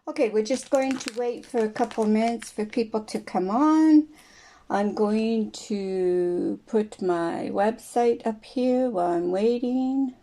Okay, we're just going to wait for a couple minutes for people to come on. I'm going to put my website up here while I'm waiting.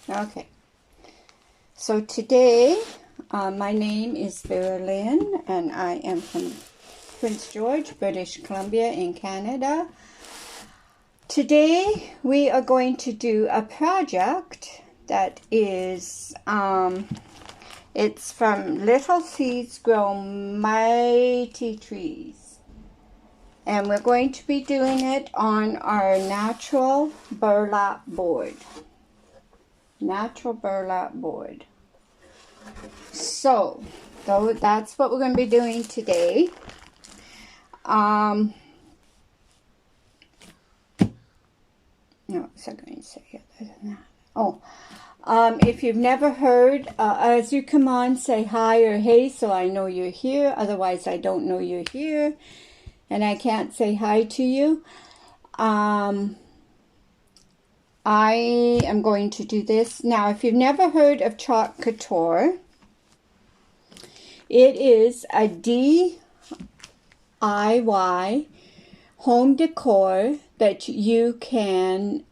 Okay, so today my name is Lynn, and I am from Prince George, British Columbia in Canada. Today we are going to do a project that is, it's from Little Seeds Grow Mighty Trees. And we're going to be doing it on our natural burlap board. Natural burlap board. So that's what we're going to be doing today. No, what's I going to say other than that? Oh, if you've never heard, as you come on, say hi or hey, so I know you're here. Otherwise, I don't know you're here, and I can't say hi to you. I am going to do this. Now, if you've never heard of Chalk Couture, it is a DIY home decor that you can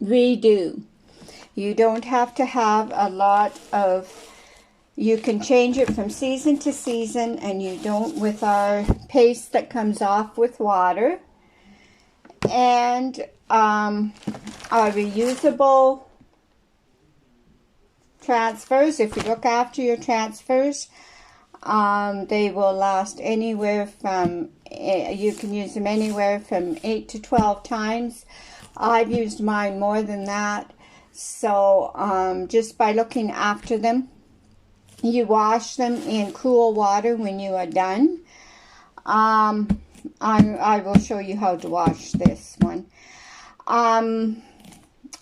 redo. You don't have to have a lot of, you can change it from season to season, and you don't with our paste that comes off with water. And our reusable transfers, if you look after your transfers, they will last anywhere from, you can use them anywhere from 8 to 12 times. I've used mine more than that. So just by looking after them, you wash them in cool water when you are done. I will show you how to wash this one.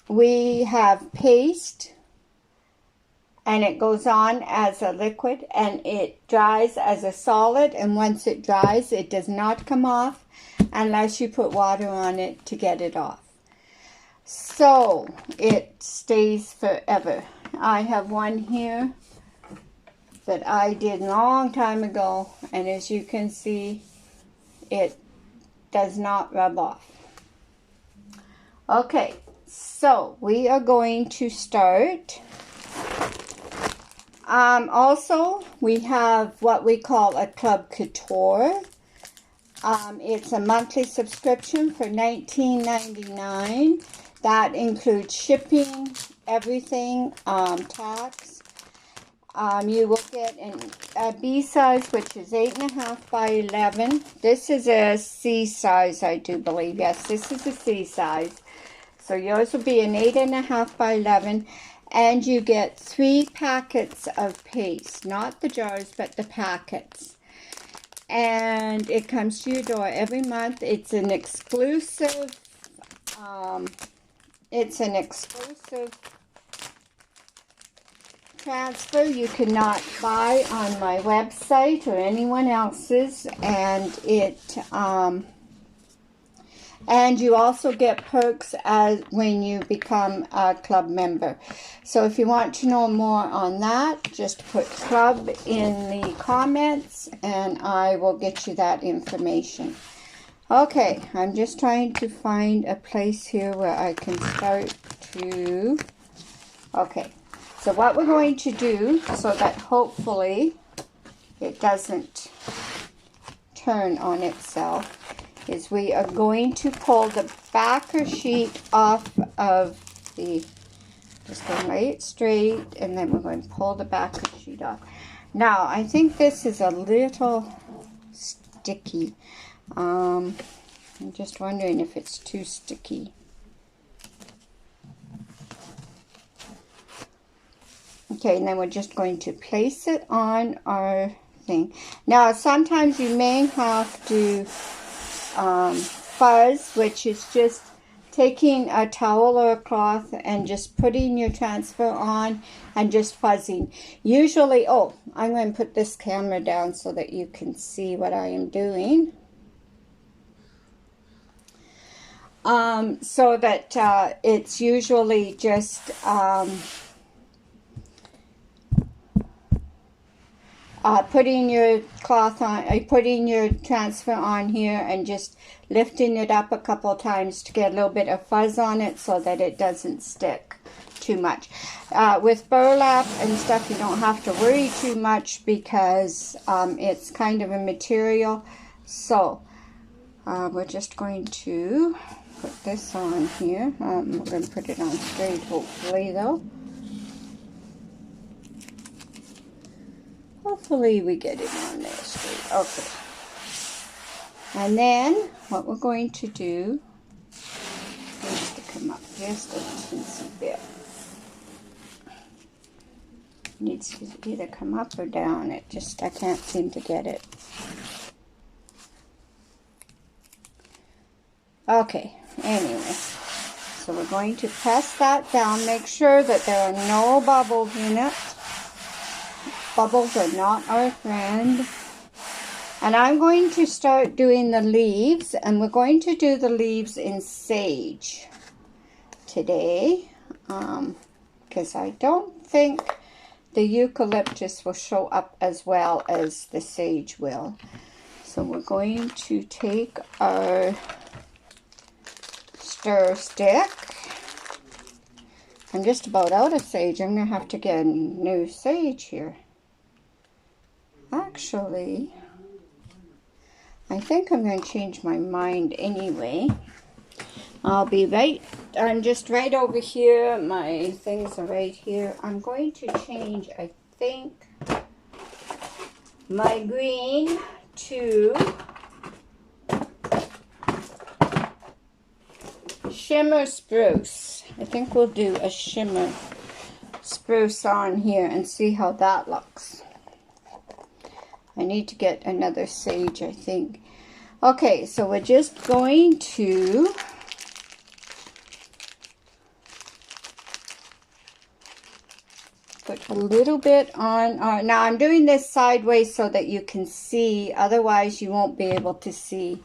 We have paste, and it goes on as a liquid, and it dries as a solid, and once it dries, it does not come off unless you put water on it to get it off. So it stays forever. I have one here that I did a long time ago, and as you can see, it does not rub off. Okay, so we are going to start. Also, we have what we call a Club Couture. It's a monthly subscription for $19.99. That includes shipping, everything, tax. You will get a B size, which is 8.5 by 11. This is a C size, I do believe. Yes, this is a C size. So yours will be an 8.5 by 11. And you get 3 packets of paste. Not the jars, but the packets. And it comes to your door every month. It's an exclusive, transfer you cannot buy on my website or anyone else's, and and you also get perks as when you become a club member. So if you want to know more on that, just put club in the comments and I will get you that information. Okay, I'm just trying to find a place here where I can start to, okay. So what we're going to do, so that hopefully it doesn't turn on itself, is we are going to pull the backer sheet off of the, just going to lay it straight, and then we're going to pull the backer sheet off. Now, I think this is a little sticky. I'm just wondering if it's too sticky. Okay, and then we're just going to place it on our thing. Now, sometimes you may have to fuzz, which is just taking a towel or a cloth and just putting your transfer on and just fuzzing. Usually, oh, I'm going to put this camera down so that you can see what I am doing. So that it's usually just putting your cloth on, putting your transfer on here and just lifting it up a couple times to get a little bit of fuzz on it so that it doesn't stick too much. With burlap and stuff, you don't have to worry too much because it's kind of a material. So we're just going to put this on here. We're going to put it on straight, hopefully, though. Hopefully we get it on there straight. Okay. And then what we're going to do is to come up just a teensy bit. It needs to either come up or down. I can't seem to get it. Okay, anyway. So we're going to press that down. Make sure that there are no bubbles in it. Bubbles are not our friend. And I'm going to start doing the leaves, and we're going to do the leaves in sage today, because I don't think the eucalyptus will show up as well as the sage will. So we're going to take our stir stick. I'm just about out of sage. I'm going to have to get a new sage here. Actually, I think I'm going to change my mind anyway. I'll be right, I'm just right over here. My things are right here. I'm going to change, I think, my green to shimmer spruce. I think we'll do a shimmer spruce on here and see how that looks. I need to get another sage, I think. Okay, so we're just going to put a little bit on our, now I'm doing this sideways so that you can see, otherwise you won't be able to see.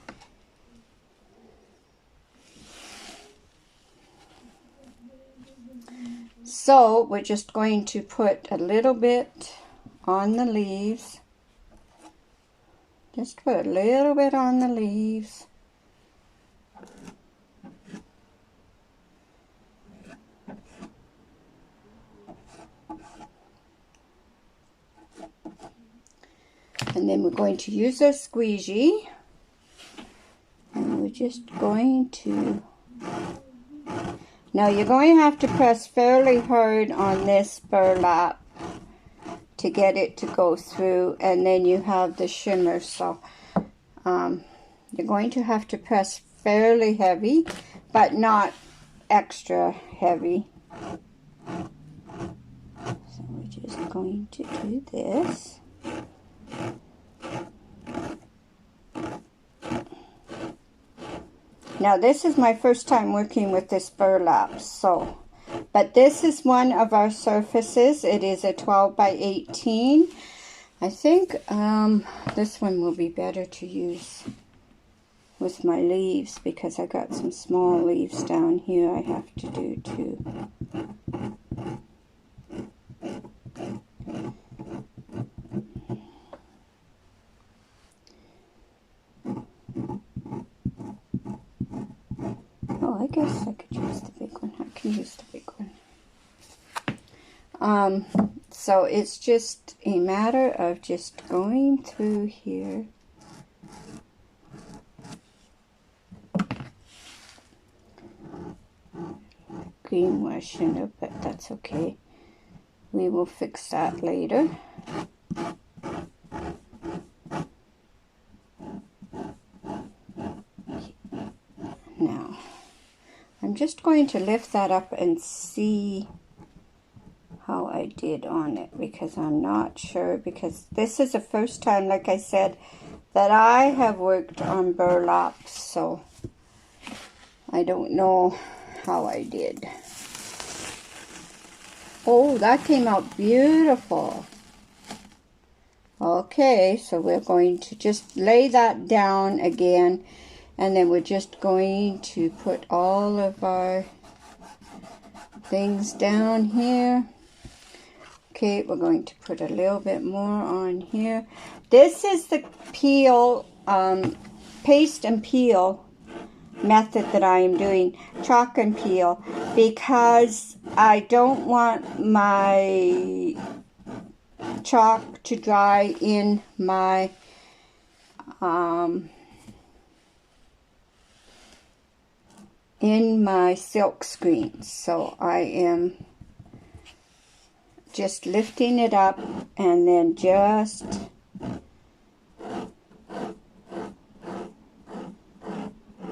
So we're just going to put a little bit on the leaves. Just put a little bit on the leaves. And then we're going to use a squeegee. And we're just going to... Now you're going to have to press fairly hard on this burlap to get it to go through, and then you have the shimmer. So you're going to have to press fairly heavy, but not extra heavy. So we're just going to do this. Now this is my first time working with this burlap, so... But this is one of our surfaces. It is a 12 by 18. I think this one will be better to use with my leaves because I got some small leaves down here I have to do too. Oh, I guess I could use the big one. I can use the big one. So it's just a matter of just going through here. Green where I shouldn't have, but that's okay. We will fix that later. now. I'm just going to lift that up and see how I did on it, because I'm not sure, because this is the first time, like I said, that I have worked on burlap, so I don't know how I did. Oh, that came out beautiful. Okay, so we're going to just lay that down again, and then we're just going to put all of our things down here. Okay, we're going to put a little bit more on here. This is the peel, paste and peel method that I am doing, chalk and peel, because I don't want my chalk to dry in my silk screen. So I am just lifting it up and then just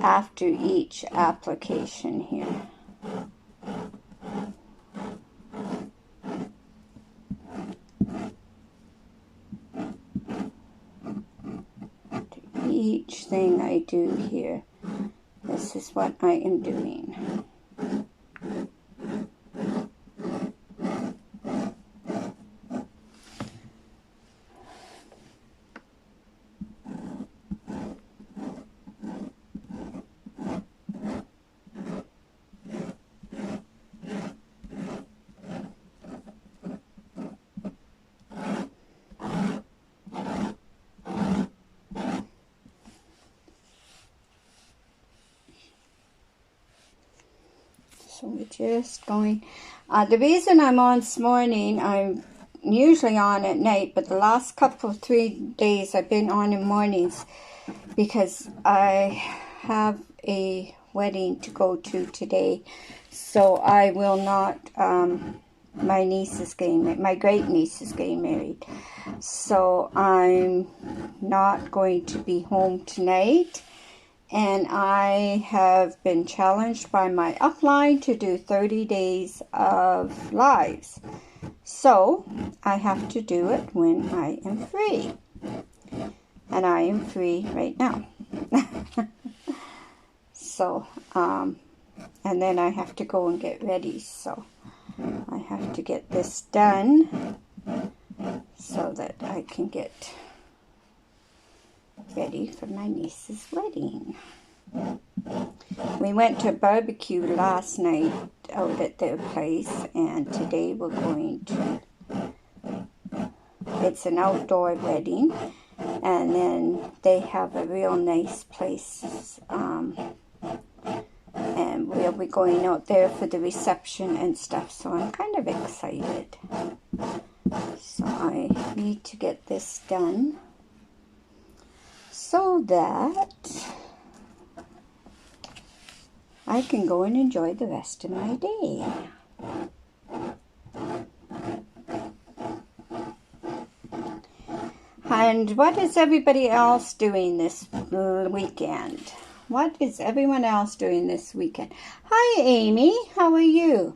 after each application here. Each thing I do here, this is what I am doing. So we're just going, the reason I'm on this morning, I'm usually on at night, but the last couple of 3 days I've been on in mornings because I have a wedding to go to today. So I will not, my niece is getting married, my great niece is getting married. So I'm not going to be home tonight. And I have been challenged by my upline to do 30 days of lives. So I have to do it when I am free. And I am free right now. So, and then I have to go and get ready. So I have to get this done so that I can get ready for my niece's wedding. We went to a barbecue last night out at their place, and today we're going to, it's an outdoor wedding, and then they have a real nice place, and we'll be going out there for the reception and stuff, so I'm kind of excited. So I need to get this done so that I can go and enjoy the rest of my day. And what is everybody else doing this weekend? What is everyone else doing this weekend? Hi, Amy. How are you?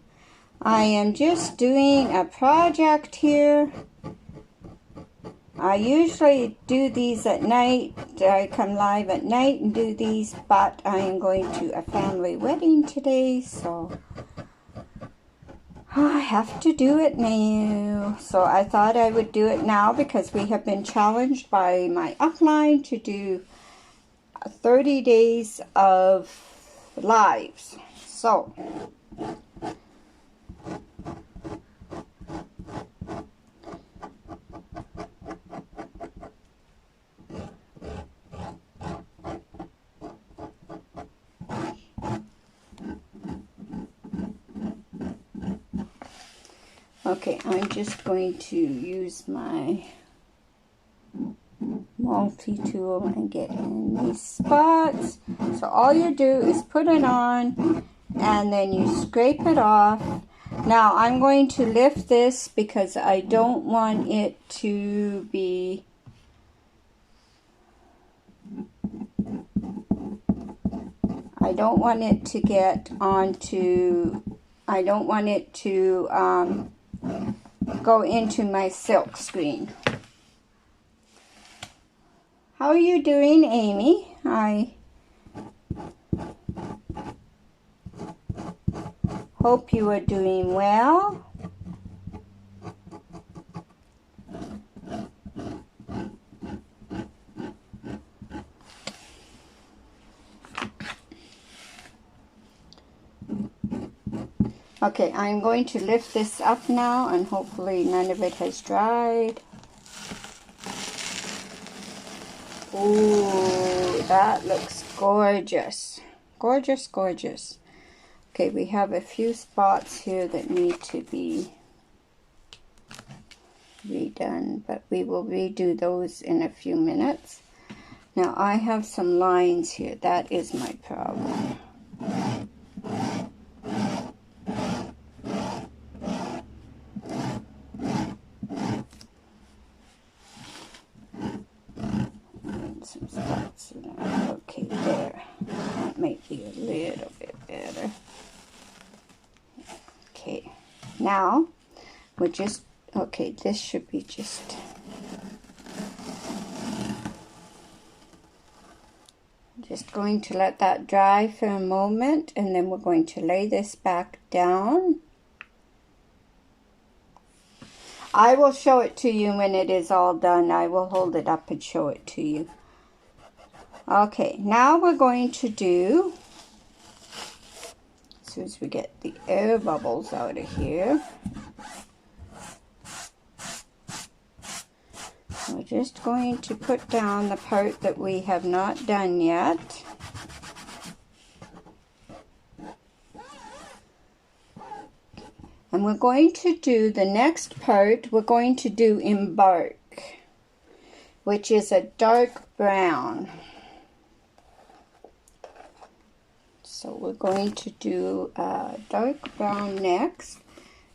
I am just doing a project here. I usually do these at night. I come live at night and do these, but I am going to a family wedding today, so I have to do it now. So I thought I would do it now because we have been challenged by my upline to do 30 days of lives. So okay, I'm just going to use my multi-tool and get in these spots. So all you do is put it on and then you scrape it off. Now I'm going to lift this because I don't want it to be I don't want it to get onto, I don't want it to go into my silk screen. How are you doing, Amy? I hope you are doing well. Okay, I'm going to lift this up now, and hopefully none of it has dried. Ooh, that looks gorgeous. Gorgeous, gorgeous. Okay, we have a few spots here that need to be redone, but we will redo those in a few minutes. Now, I have some lines here. That is my problem. Some spots in there. Okay, there. That might be a little bit better. Okay, now we're just, okay, this should be just, going to let that dry for a moment, and then we're going to lay this back down. I will show it to you when it is all done. I will hold it up and show it to you. Okay, now we're going to do, as soon as we get the air bubbles out of here, we're just going to put down the part that we have not done yet. And we're going to do the next part, we're going to do embark, which is a dark brown. So we're going to do dark brown next.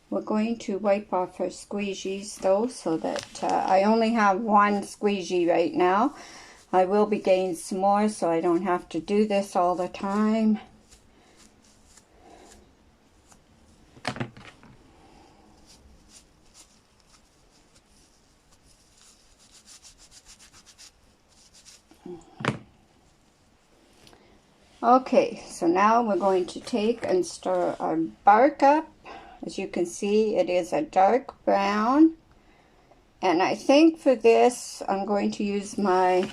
We're going to wipe off our squeegees though, so that I only have one squeegee right now. I will be getting some more, so I don't have to do this all the time. Okay, so now we're going to take and stir our bark up. As you can see, it is a dark brown. And I think for this, I'm going to use my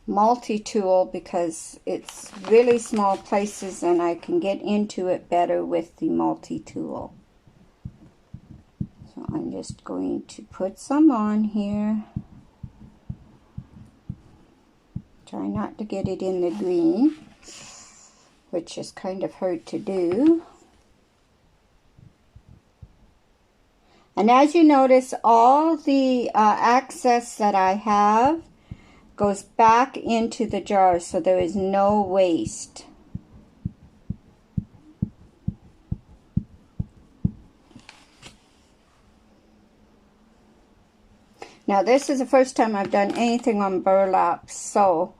multi-tool because it's really small places and I can get into it better with the multi-tool. So I'm just going to put some on here. Try not to get it in the green, which is kind of hard to do. And as you notice, all the excess that I have goes back into the jar, so there is no waste. Now this is the first time I've done anything on burlap, so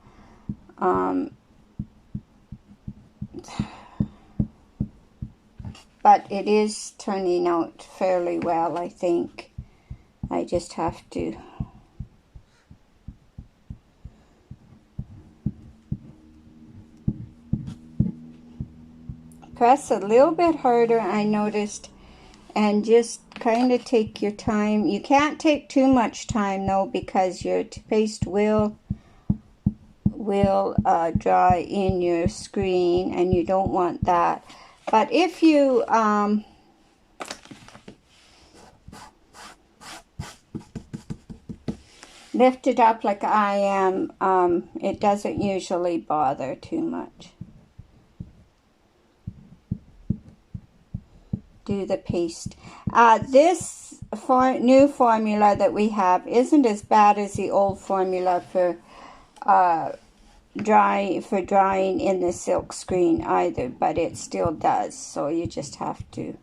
but it is turning out fairly well, I think. I just have to press a little bit harder, I noticed, and just kind of take your time. You can't take too much time though, because your paste will dry in your screen, and you don't want that. But if you lift it up like I am, it doesn't usually bother too much. Do the paste. This new formula that we have isn't as bad as the old formula for drying in the silk screen either, but it still does, so you just have to.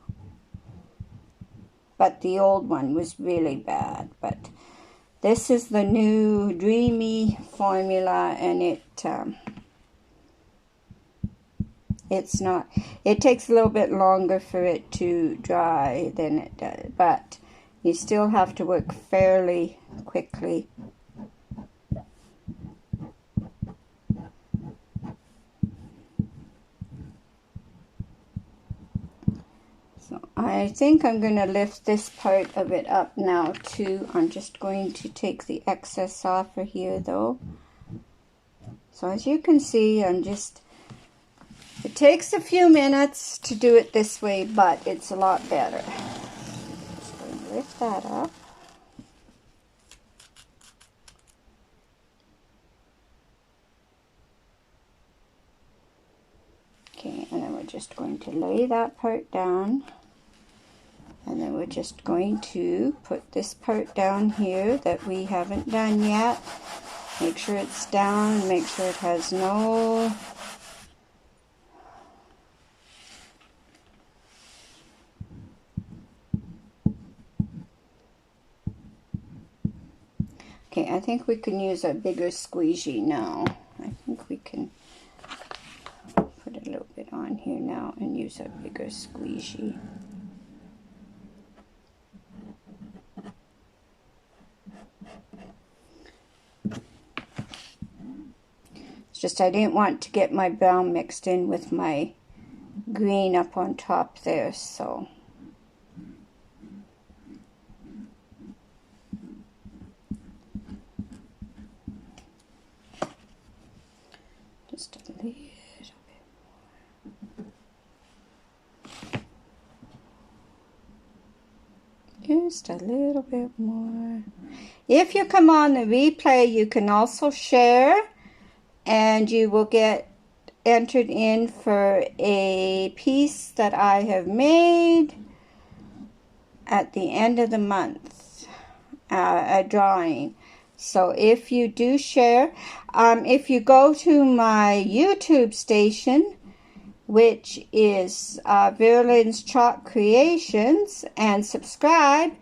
But the old one was really bad, but this is the new dreamy formula, and It's not, it takes a little bit longer for it to dry than it does, but you still have to work fairly quickly. So I think I'm going to lift this part of it up now too. I'm just going to take the excess off of here though. So as you can see, it takes a few minutes to do it this way, but it's a lot better. Just going to lift that up. Okay, and then we're just going to lay that part down. And then we're just going to put this part down here that we haven't done yet. Make sure it's down, make sure it has no... Okay, I think we can use a bigger squeegee now. I think we can put a little bit on here now and use a bigger squeegee. It's just I didn't want to get my brown mixed in with my green up on top there, so... Just a little bit more. Just a little bit more. If you come on the replay, you can also share, and you will get entered in for a piece that I have made at the end of the month, a drawing. So if you do share, if you go to my YouTube station, which is Verlin's Chalk Creations, and subscribe,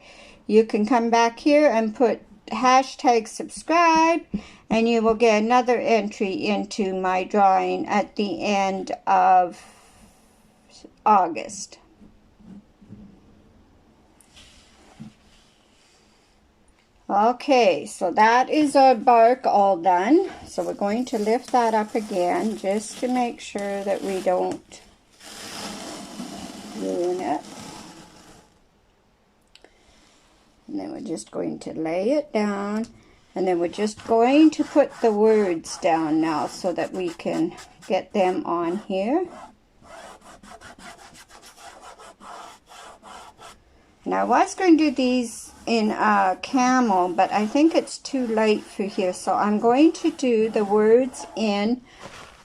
you can come back here and put hashtag subscribe, and you will get another entry into my drawing at the end of August. Okay, so that is our bark all done. So we're going to lift that up again just to make sure that we don't ruin it. And then we're just going to lay it down, and then we're just going to put the words down now so that we can get them on here. And I was going to do these in camel, but I think it's too light for here, so I'm going to do the words in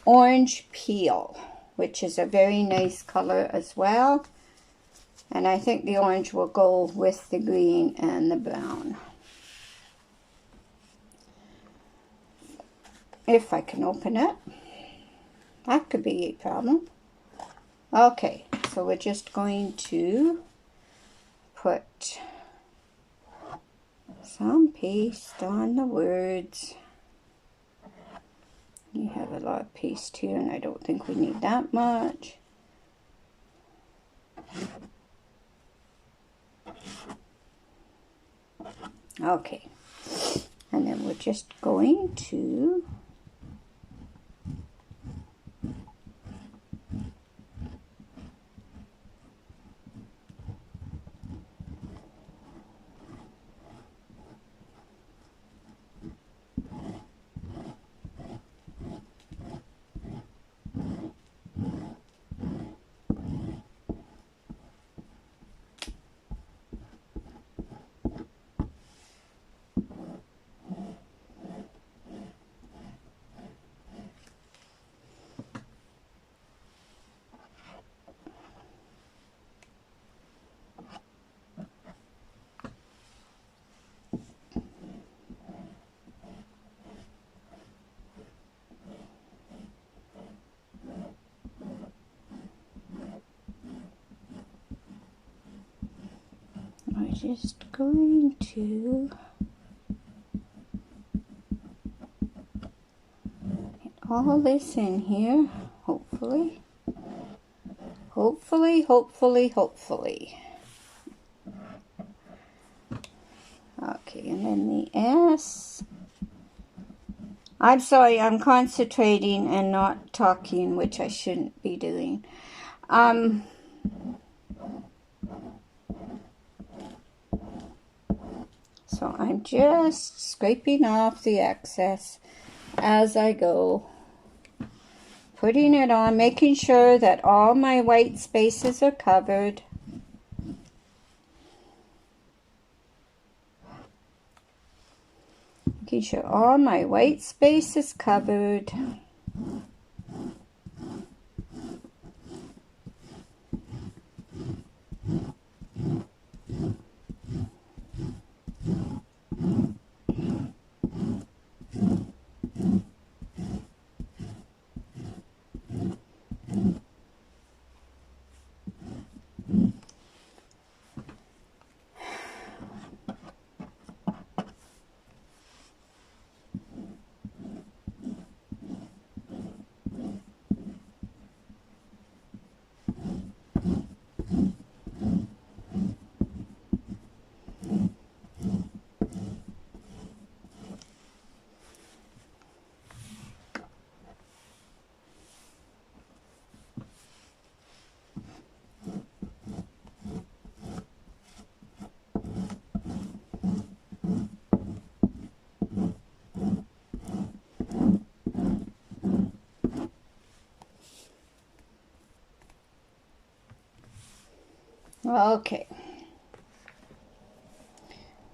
orange peel, which is a very nice color as well, and I think the orange will go with the green and the brown. If I can open it, that could be a problem. Okay, so we're just going to put some paste on the words. You have a lot of paste here, and I don't think we need that much. Okay, and then we're just going to just going to get all this in here, hopefully. hopefully, hopefully, hopefully. Okay, and then the S. I'm sorry, I'm concentrating and not talking, which I shouldn't be doing. So I'm just scraping off the excess as I go. Putting it on, making sure that all my white spaces are covered. Making sure all my white space is covered. Okay.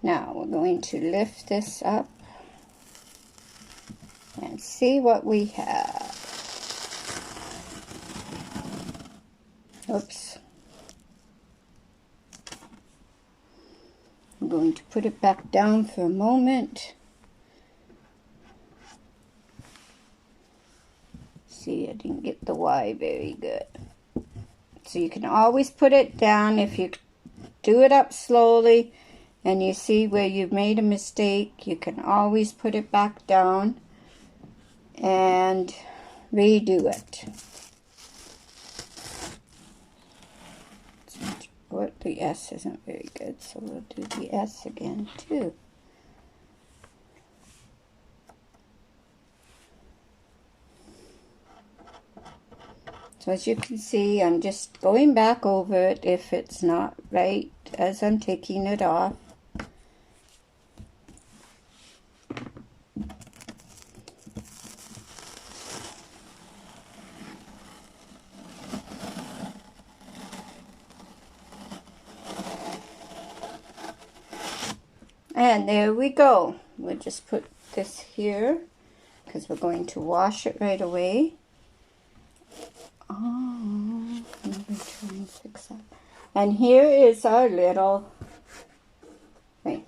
Now we're going to lift this up and see what we have. Oops. I'm going to put it back down for a moment. See, I didn't get the Y very good. So you can always put it down. If you do it up slowly and you see where you've made a mistake, you can always put it back down and redo it. But the S isn't very good, so we'll do the S again too. So as you can see, I'm just going back over it if it's not right as I'm taking it off. And there we go. We'll just put this here because we're going to wash it right away. Oh, let me try and fix that. And here is our little thing.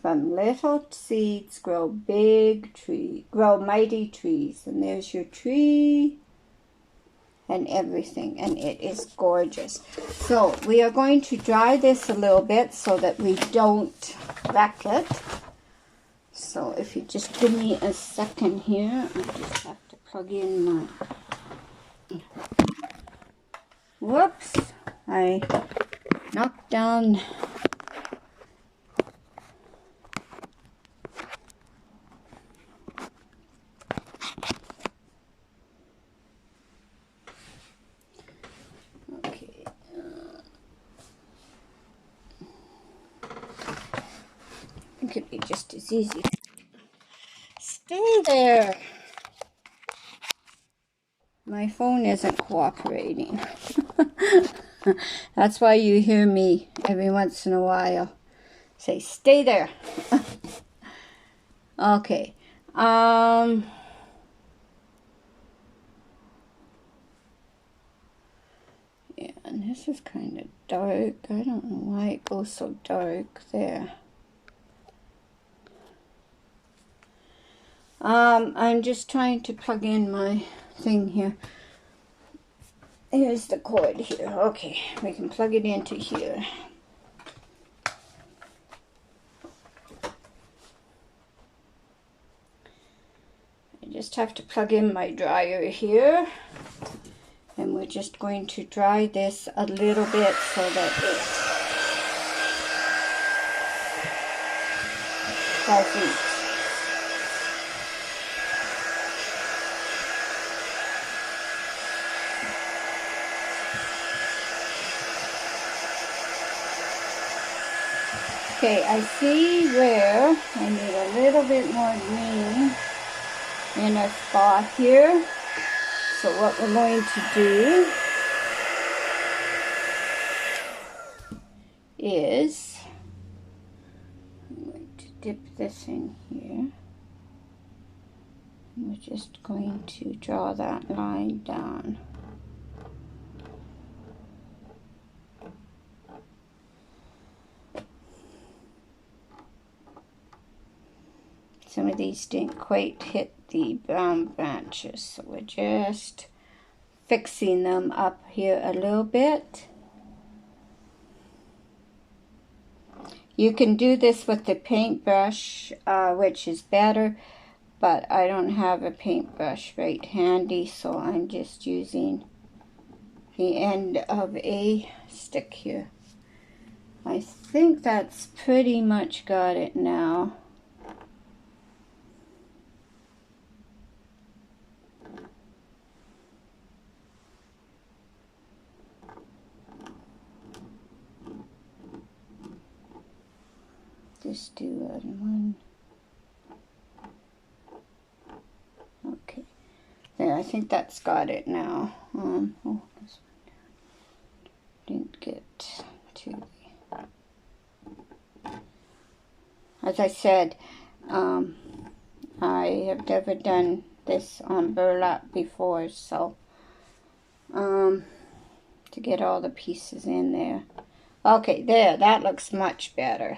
From little seeds grow big trees, grow mighty trees. And there's your tree and everything. And it is gorgeous. So we are going to dry this a little bit so that we don't wreck it. So if you just give me a second here, I just have to plug in my... Whoops, I knocked down okay. It could be just as easy. Stay there. My phone isn't cooperating. That's why you hear me every once in a while say, stay there. Okay. Yeah, and this is kind of dark. I don't know why it goes so dark there. I'm just trying to plug in my thing here. Here's the cord here. Okay, we can plug it into here. I just have to plug in my dryer here. And we're just going to dry this a little bit so that it doesn't. Okay, I see where I need a little bit more green in a spot here. So what we're going to do is, I'm going to dip this in here. We're just going to draw that line down. Some of these didn't quite hit the brown branches, so we're just fixing them up here a little bit. You can do this with the paintbrush, which is better, but I don't have a paintbrush right handy, so I'm just using the end of a stick here. I think that's pretty much got it now. Just do one. Okay, there. I think that's got it now. Oh, this one didn't get to the. As I said, I have never done this on burlap before, so to get all the pieces in there. Okay, there. That looks much better.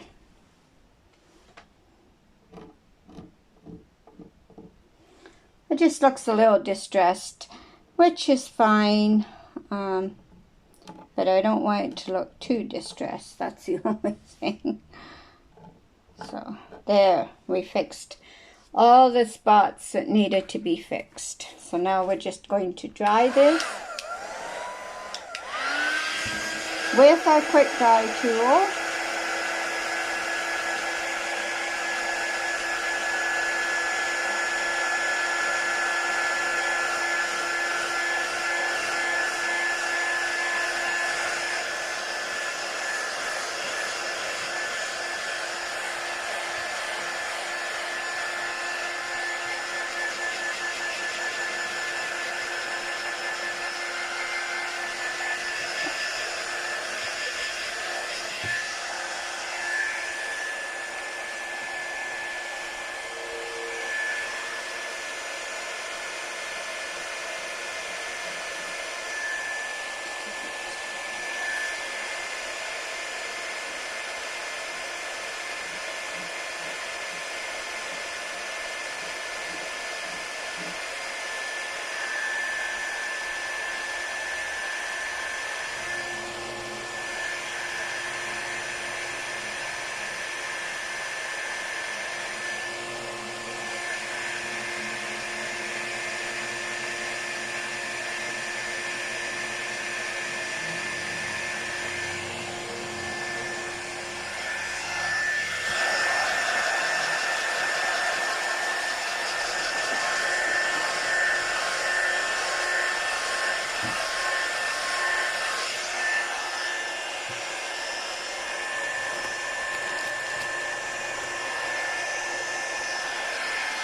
It just looks a little distressed, which is fine, but I don't want it to look too distressed. That's the only thing. So, there, we fixed all the spots that needed to be fixed. So now we're just going to dry this with our quick dry tool.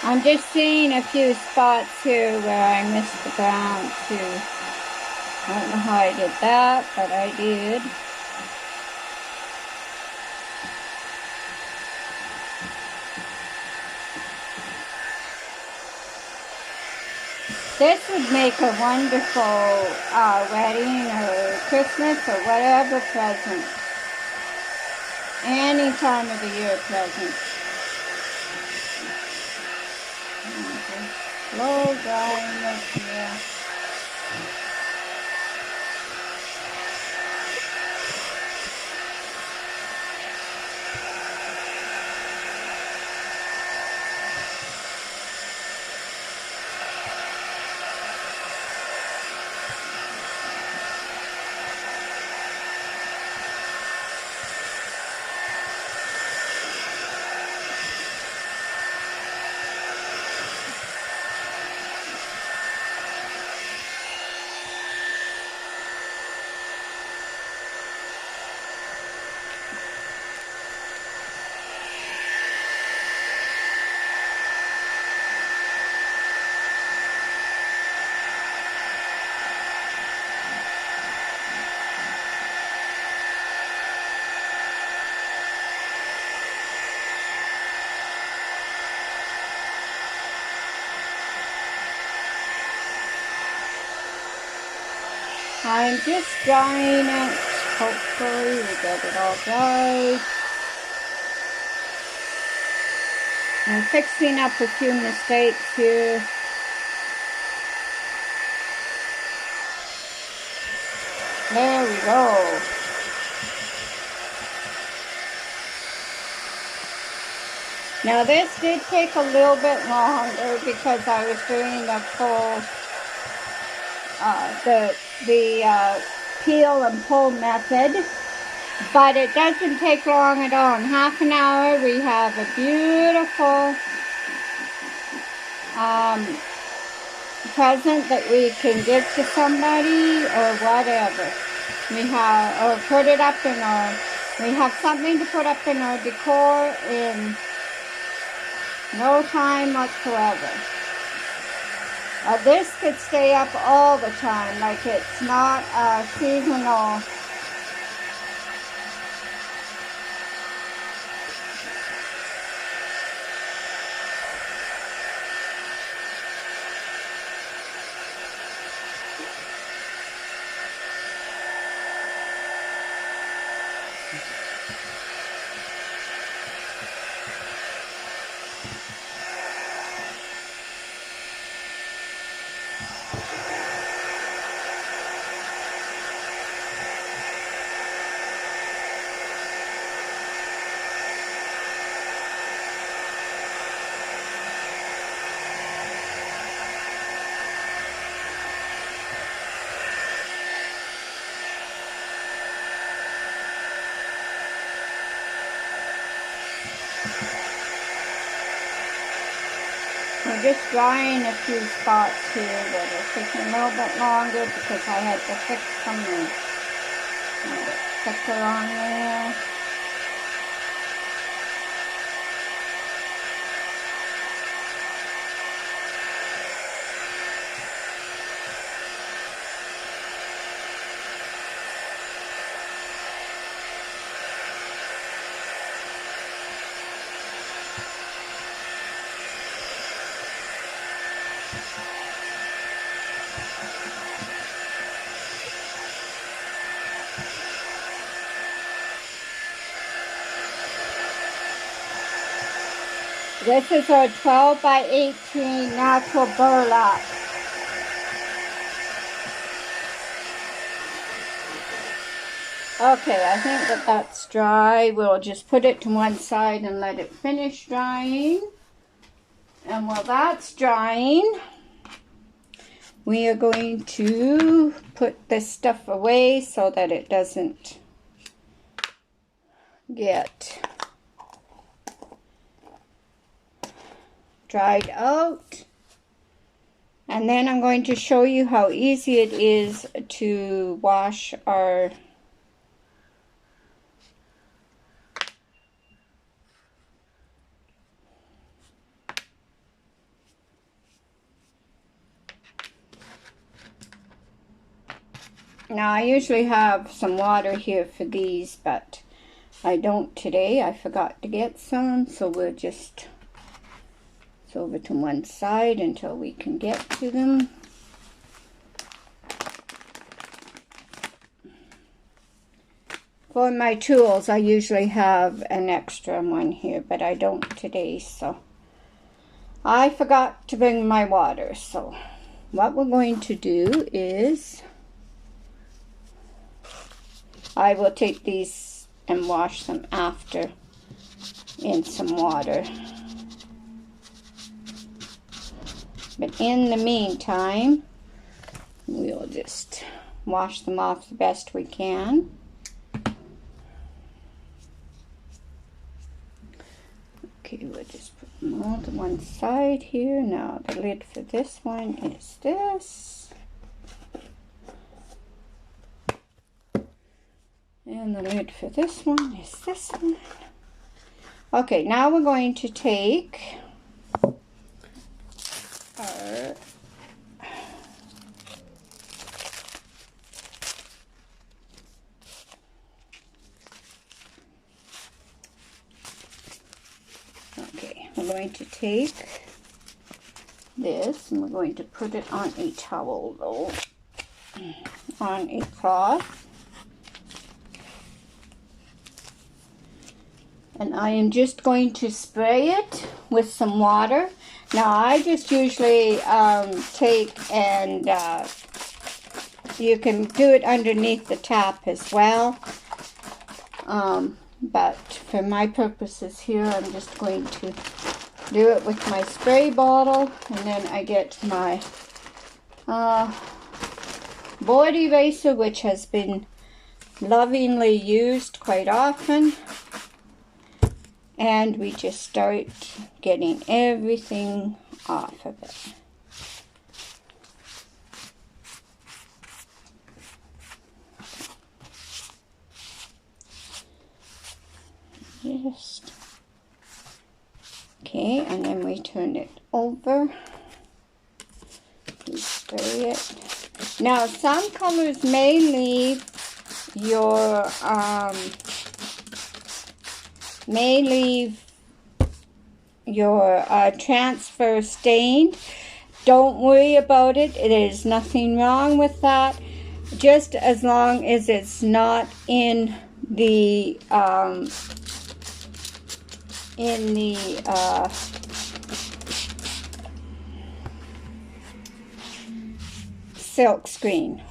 I'm just seeing a few spots here where I missed the brown too. I don't know how I did that, but I did. This would make a wonderful wedding or Christmas or whatever present. Any time of the year present. Slow drying this here. I'm just drying it. Hopefully we get it all dried. I'm fixing up a few mistakes here. There we go. Now this did take a little bit longer because I was doing the full, the peel and pull method, but it doesn't take long at all. In half an hour we have a beautiful present that we can give to somebody or whatever. We have, or put it up in our, we have something to put up in our decor in no time whatsoever. This could stay up all the time, like it's not a seasonal. We're just drying a few spots here that are taking a little bit longer because I had to fix some thicker on there. This is our 12 by 18 natural burlap. Okay, I think that that's dry. We'll just put it to one side and let it finish drying. And while that's drying, we are going to put this stuff away so that it doesn't get dried out. And then I'm going to show you how easy it is to wash our Now I usually have some water here for these, but I don't today. I forgot to get some, so we'll just over to one side until we can get to them. For my tools, I usually have an extra one here, but I don't today, so I forgot to bring my water. So what we're going to do is I will take these and wash them after in some water. But in the meantime, we'll just wash them off the best we can. Okay, we'll just put them all to one side here. Now the lid for this one is this. And the lid for this one is this one. Okay, now we're going to take our we're going to take this and we're going to put it on a towel though. on a cloth. And I am just going to spray it with some water. Now I just usually take and you can do it underneath the tap as well. But for my purposes here, I'm just going to do it with my spray bottle. And then I get my board eraser, which has been lovingly used quite often. And we just start getting everything off of it. Just okay, and then we turn it over. We spray it. Now, some colors may leave your transfer stained. Don't worry about it. There's nothing wrong with that. Just as long as it's not in the silk screen.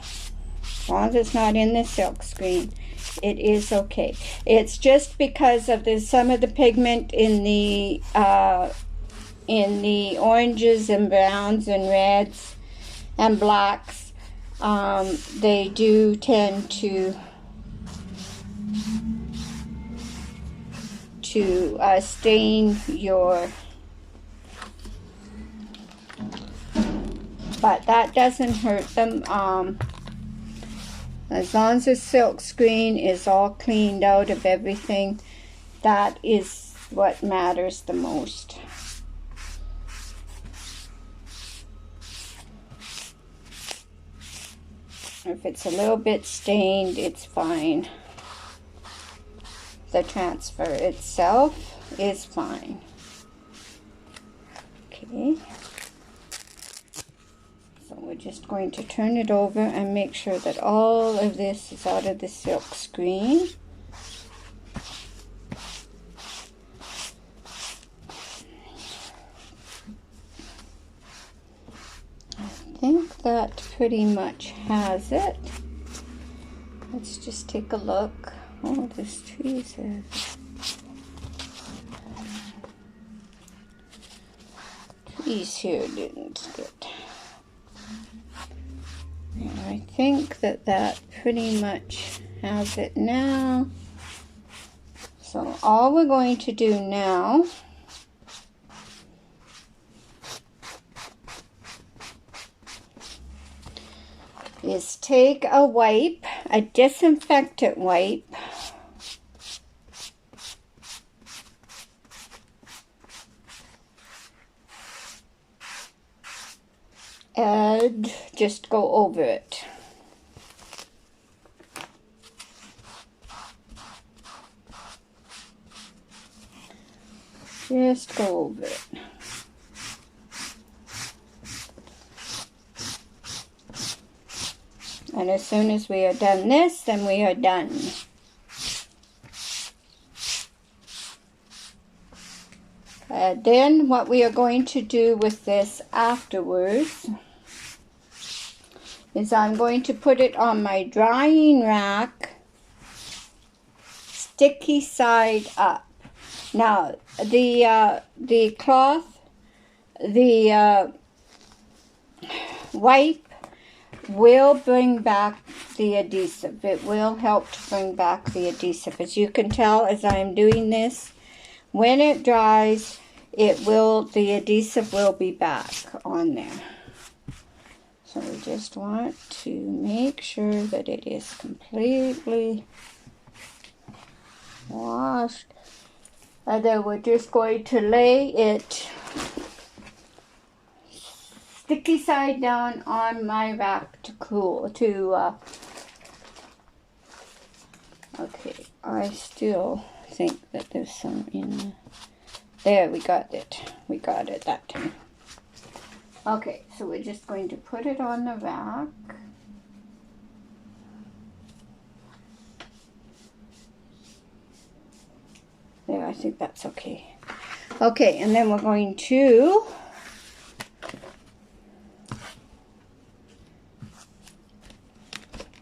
As long as it's not in the silk screen, it is okay. It's just because of some of the pigment in the oranges and browns and reds and blacks. They do tend to stain your, but that doesn't hurt them. As long as the silk screen is all cleaned out of everything, that is what matters the most. If it's a little bit stained, it's fine. The transfer itself is fine. Okay. So we're just going to turn it over and make sure that all of this is out of the silk screen. I think that pretty much has it. Let's just take a look. Oh, this trees here didn't get. And I think that pretty much has it now. So all we're going to do now is take a wipe, a disinfectant wipe, and just go over it. Just go over it. And as soon as we are done this, then we are done. Then what we are going to do with this afterwards is I'm going to put it on my drying rack, sticky side up. Now, the cloth, the wipe will bring back the adhesive. It will help to bring back the adhesive. As you can tell, as I'm doing this, when it dries, the adhesive will be back on there. So we just want to make sure that it is completely washed. And then we're just going to lay it sticky side down on my rack to cool, okay, I still think that there's some in there. There, we got it. We got it that time. Okay, so we're just going to put it on the rack. I think that's okay. Okay, and then we're going to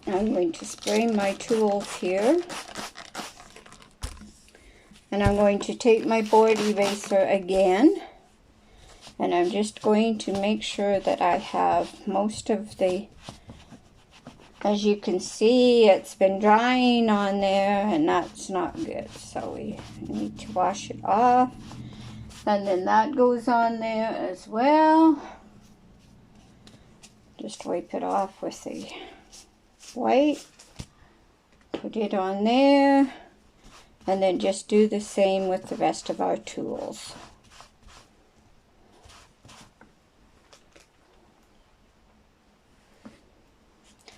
I'm going to spray my tools here. And I'm going to take my board eraser again. And I'm just going to make sure that I have most of the, as you can see, it's been drying on there and that's not good. So we need to wash it off. And then that goes on there as well. Just wipe it off with the white. Put it on there. And then just do the same with the rest of our tools.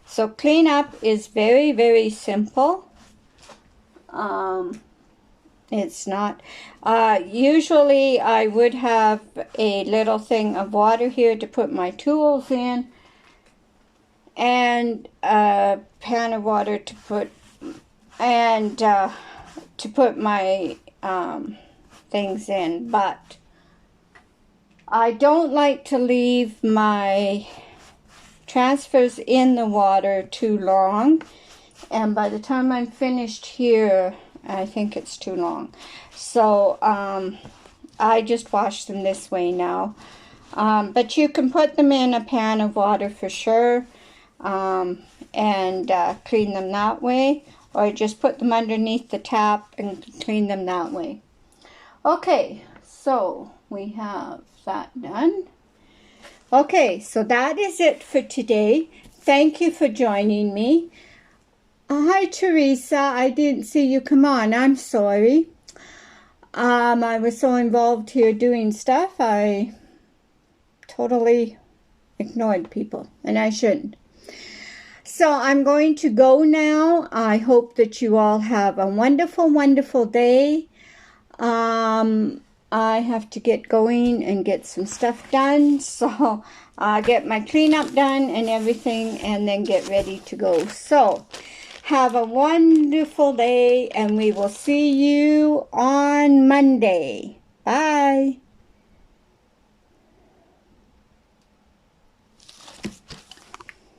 So cleanup is very, very simple. It's not, usually I would have a little thing of water here to put my tools in, and a pan of water to put, and to put my things in, but I don't like to leave my transfers in the water too long, and by the time I'm finished here I think it's too long. So I just wash them this way now, but you can put them in a pan of water for sure, and clean them that way, or just put them underneath the tap and clean them that way. Okay, so we have that done. Okay, so that is it for today. Thank you for joining me. Hi, Teresa. I didn't see you come on. I'm sorry. I was so involved here doing stuff, I totally ignored people, and I shouldn't. So I'm going to go now. I hope that you all have a wonderful, wonderful day. I have to get going and get some stuff done. So get my cleanup done and everything, and then get ready to go. So have a wonderful day, and we will see you on Monday. Bye.